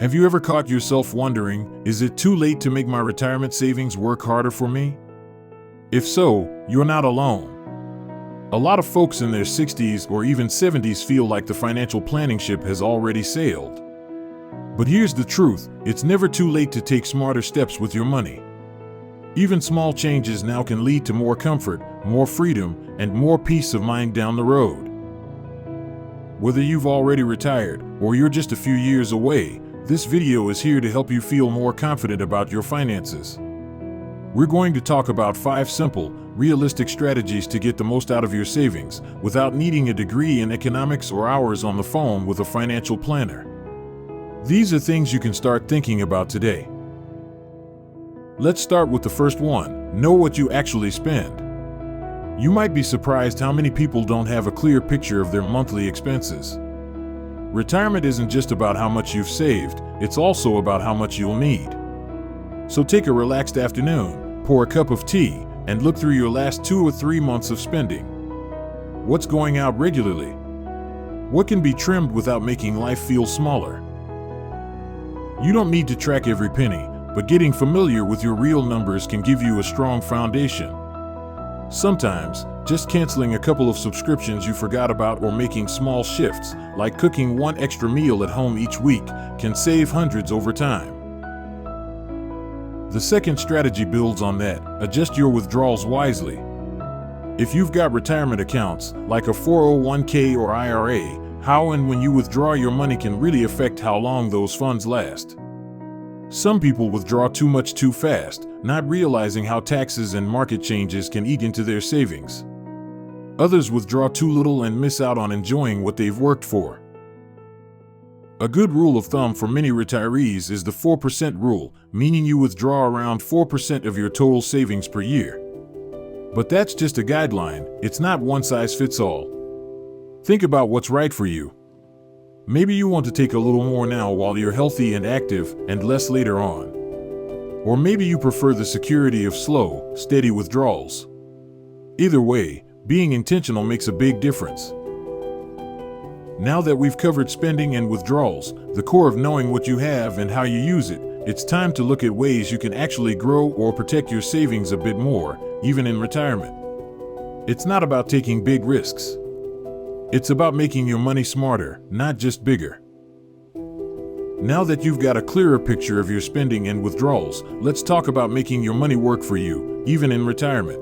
Have you ever caught yourself wondering, is it too late to make my retirement savings work harder for me? If so, you're not alone. A lot of folks in their 60s or even 70s feel like the financial planning ship has already sailed. But here's the truth, it's never too late to take smarter steps with your money. Even small changes now can lead to more comfort, more freedom, and more peace of mind down the road. Whether you've already retired or you're just a few years away, this video is here to help you feel more confident about your finances. We're going to talk about 5 simple, realistic strategies to get the most out of your savings without needing a degree in economics or hours on the phone with a financial planner. These are things you can start thinking about today. Let's start with the first one, know what you actually spend. You might be surprised how many people don't have a clear picture of their monthly expenses. Retirement isn't just about how much you've saved, it's also about how much you'll need. So take a relaxed afternoon, pour a cup of tea, and look through your last 2 or 3 months of spending. What's going out regularly? What can be trimmed without making life feel smaller? You don't need to track every penny, but getting familiar with your real numbers can give you a strong foundation. Sometimes, just canceling a couple of subscriptions you forgot about or making small shifts, like cooking 1 extra meal at home each week, can save hundreds over time. The second strategy builds on that, adjust your withdrawals wisely. If you've got retirement accounts, like a 401k or IRA, how and when you withdraw your money can really affect how long those funds last. Some people withdraw too much too fast, not realizing how taxes and market changes can eat into their savings. Others withdraw too little and miss out on enjoying what they've worked for. A good rule of thumb for many retirees is the 4% rule, meaning you withdraw around 4% of your total savings per year. But that's just a guideline, it's not one size fits all. Think about what's right for you. Maybe you want to take a little more now while you're healthy and active, and less later on. Or maybe you prefer the security of slow, steady withdrawals. Either way, being intentional makes a big difference. Now that we've covered spending and withdrawals, the core of knowing what you have and how you use it, it's time to look at ways you can actually grow or protect your savings a bit more, even in retirement. It's not about taking big risks. It's about making your money smarter, not just bigger. Now that you've got a clearer picture of your spending and withdrawals, let's talk about making your money work for you, even in retirement.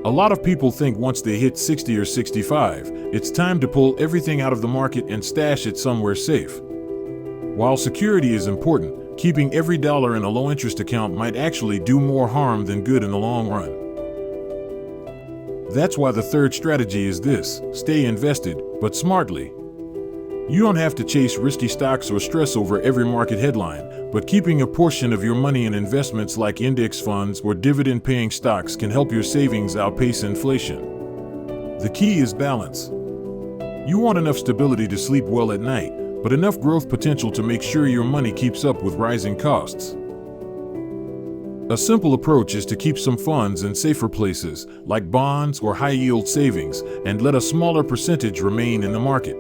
A lot of people think once they hit 60 or 65, it's time to pull everything out of the market and stash it somewhere safe. While security is important, keeping every dollar in a low-interest account might actually do more harm than good in the long run. That's why the third strategy is this: stay invested, but smartly. You don't have to chase risky stocks or stress over every market headline, but keeping a portion of your money in investments like index funds or dividend-paying stocks can help your savings outpace inflation. The key is balance. You want enough stability to sleep well at night, but enough growth potential to make sure your money keeps up with rising costs. A simple approach is to keep some funds in safer places, like bonds or high-yield savings, and let a smaller percentage remain in the market.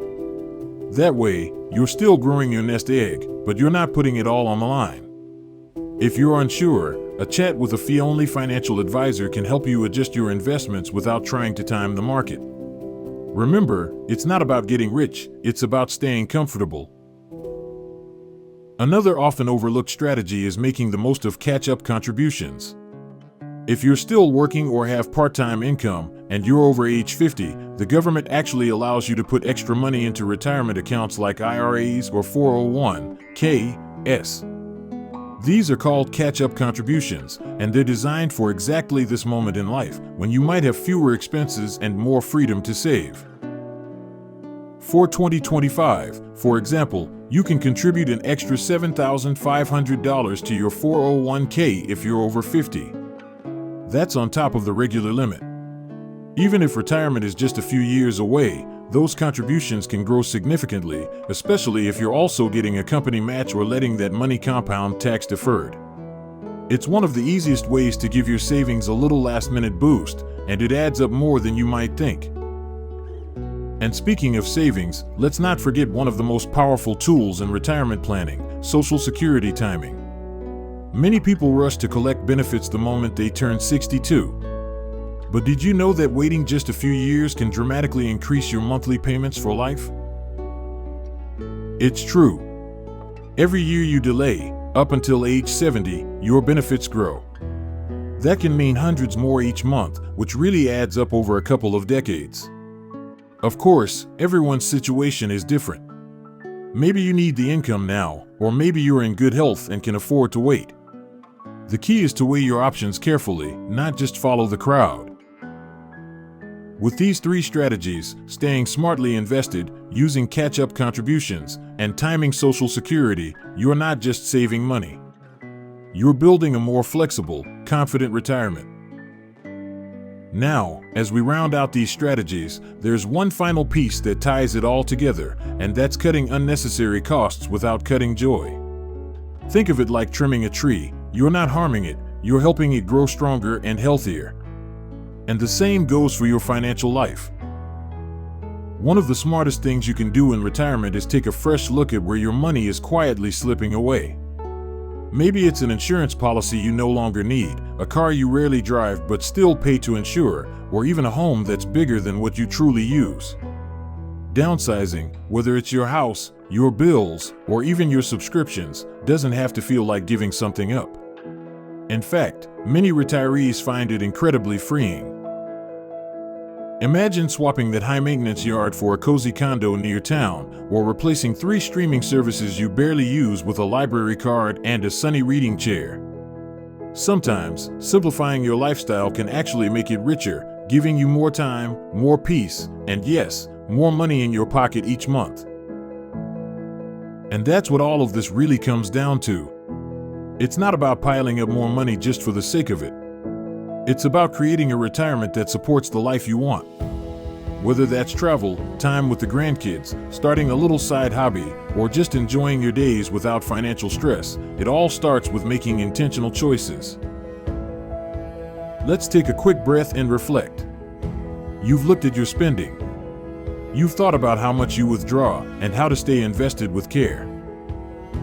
That way, you're still growing your nest egg, but you're not putting it all on the line. If you're unsure, a chat with a fee-only financial advisor can help you adjust your investments without trying to time the market. Remember, it's not about getting rich, it's about staying comfortable. Another often overlooked strategy is making the most of catch-up contributions. If you're still working or have part-time income, and you're over age 50, the government actually allows you to put extra money into retirement accounts like IRAs or 401(k)s. These are called catch-up contributions, and they're designed for exactly this moment in life, when you might have fewer expenses and more freedom to save. For 2025, for example, you can contribute an extra $7,500 to your 401k if you're over 50. That's on top of the regular limit. Even if retirement is just a few years away, those contributions can grow significantly, especially if you're also getting a company match or letting that money compound tax deferred. It's one of the easiest ways to give your savings a little last-minute boost, and it adds up more than you might think. And speaking of savings, let's not forget one of the most powerful tools in retirement planning: Social Security timing. Many people rush to collect benefits the moment they turn 62. But did you know that waiting just a few years can dramatically increase your monthly payments for life? It's true. Every year you delay, up until age 70, your benefits grow. That can mean hundreds more each month, which really adds up over a couple of decades. Of course, everyone's situation is different. Maybe you need the income now, or maybe you're in good health and can afford to wait. The key is to weigh your options carefully, not just follow the crowd. With these 3 strategies, staying smartly invested, using catch-up contributions, and timing Social Security, you're not just saving money. You're building a more flexible, confident retirement. Now, as we round out these strategies, there's one final piece that ties it all together, and that's cutting unnecessary costs without cutting joy. Think of it like trimming a tree. You're not harming it, you're helping it grow stronger and healthier. And the same goes for your financial life. One of the smartest things you can do in retirement is take a fresh look at where your money is quietly slipping away. Maybe it's an insurance policy you no longer need, a car you rarely drive but still pay to insure, or even a home that's bigger than what you truly use. Downsizing, whether it's your house, your bills, or even your subscriptions, doesn't have to feel like giving something up. In fact, many retirees find it incredibly freeing. Imagine swapping that high-maintenance yard for a cozy condo near town, or replacing 3 streaming services you barely use with a library card and a sunny reading chair. Sometimes, simplifying your lifestyle can actually make it richer, giving you more time, more peace, and yes, more money in your pocket each month. And that's what all of this really comes down to. It's not about piling up more money just for the sake of it. It's about creating a retirement that supports the life you want. Whether that's travel, time with the grandkids, starting a little side hobby, or just enjoying your days without financial stress, it all starts with making intentional choices. Let's take a quick breath and reflect. You've looked at your spending. You've thought about how much you withdraw and how to stay invested with care.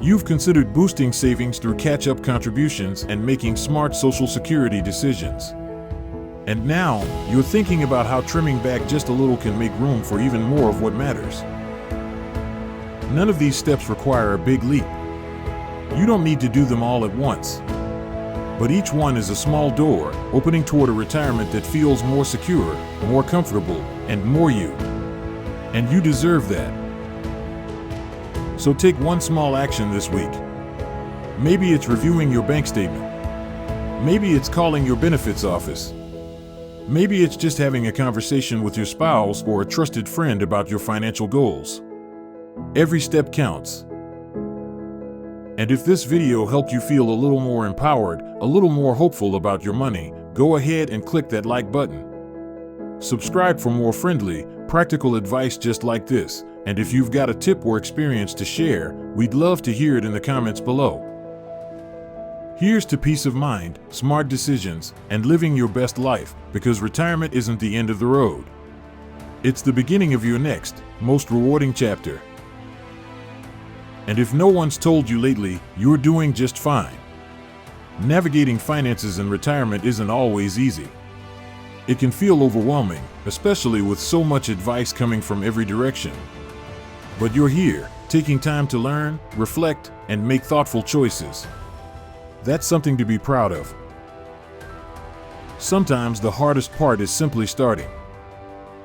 You've considered boosting savings through catch-up contributions and making smart Social Security decisions. And now, you're thinking about how trimming back just a little can make room for even more of what matters. None of these steps require a big leap. You don't need to do them all at once. But each one is a small door opening toward a retirement that feels more secure, more comfortable, and more you. And you deserve that. So take one small action this week. Maybe it's reviewing your bank statement. Maybe it's calling your benefits office. Maybe it's just having a conversation with your spouse or a trusted friend about your financial goals. Every step counts. And if this video helped you feel a little more empowered, a little more hopeful about your money, go ahead and click that like button. Subscribe for more friendly, practical advice just like this. And if you've got a tip or experience to share, we'd love to hear it in the comments below. Here's to peace of mind, smart decisions, and living your best life, because retirement isn't the end of the road. It's the beginning of your next, most rewarding chapter. And if no one's told you lately, you're doing just fine. Navigating finances in retirement isn't always easy. It can feel overwhelming, especially with so much advice coming from every direction. But you're here, taking time to learn, reflect, and make thoughtful choices. That's something to be proud of. Sometimes the hardest part is simply starting.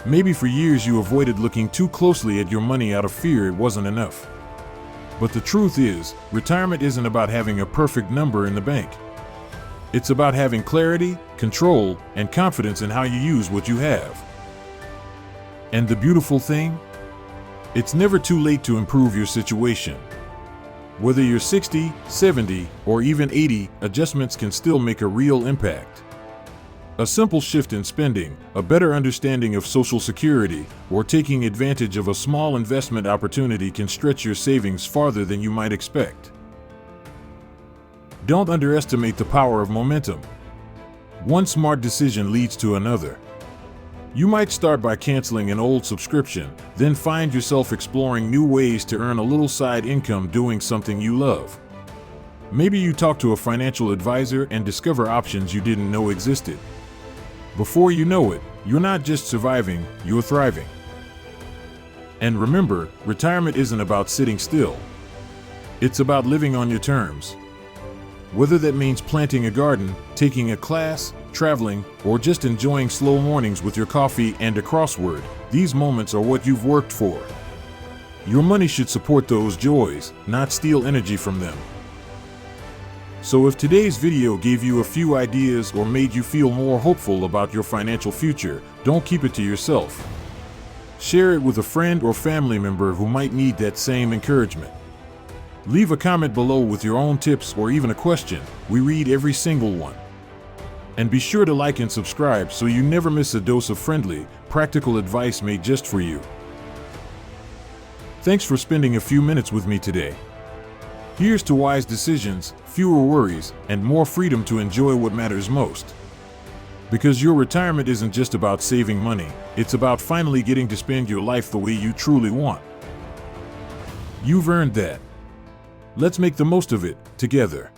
Maybe for years you avoided looking too closely at your money out of fear it wasn't enough. But the truth is, retirement isn't about having a perfect number in the bank. It's about having clarity, control, and confidence in how you use what you have. And the beautiful thing? It's never too late to improve your situation. Whether you're 60, 70, or even 80, adjustments can still make a real impact. A simple shift in spending, a better understanding of Social Security, or taking advantage of a small investment opportunity can stretch your savings farther than you might expect. Don't underestimate the power of momentum. One smart decision leads to another. You might start by canceling an old subscription, then find yourself exploring new ways to earn a little side income doing something you love. Maybe you talk to a financial advisor and discover options you didn't know existed. Before you know it, you're not just surviving, you're thriving. And remember, retirement isn't about sitting still. It's about living on your terms. Whether that means planting a garden, taking a class, traveling, or just enjoying slow mornings with your coffee and a crossword, these moments are what you've worked for. Your money should support those joys, not steal energy from them. So if today's video gave you a few ideas or made you feel more hopeful about your financial future, don't keep it to yourself. Share it with a friend or family member who might need that same encouragement. Leave a comment below with your own tips or even a question. We read every single one. And be sure to like and subscribe so you never miss a dose of friendly, practical advice made just for you. Thanks for spending a few minutes with me today. Here's to wise decisions, fewer worries, and more freedom to enjoy what matters most. Because your retirement isn't just about saving money, it's about finally getting to spend your life the way you truly want. You've earned that. Let's make the most of it, together.